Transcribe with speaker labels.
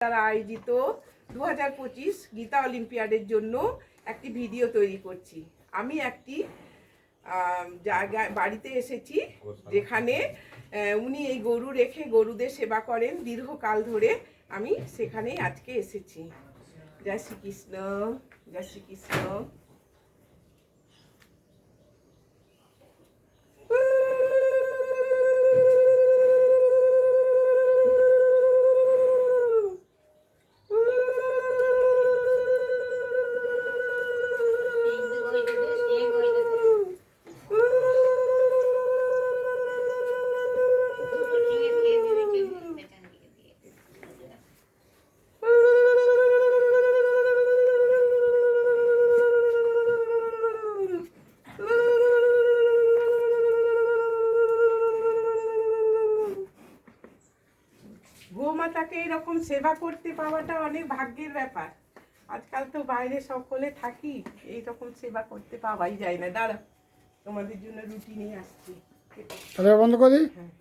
Speaker 1: দ্বারা আয়োজিত 2025 গীতা অলিম্পিয়াডের জন্য একটি ভিডিও তৈরি করছি। আমি একটি জায়গায় বাড়িতে এসেছি যেখানে উনি এই গরু রেখে গরুদের সেবা করেন দীর্ঘকাল ধরে। আমি সেখানেই আজকে এসেছি। জয় শ্রীকৃষ্ণ, জয় শ্রীকৃষ্ণ। গোমাতাকে এরকম সেবা করতে পাওয়াটা অনেক ভাগ্যের ব্যাপার। আজকাল তো বাইরে সকলে থাকি, এইরকম সেবা করতে পাওয়াই যায় না। দাঁড়া, তোমাদের জন্য রুটি নিয়ে আসছি।
Speaker 2: বন্ধ করে দিই।
Speaker 1: হ্যাঁ।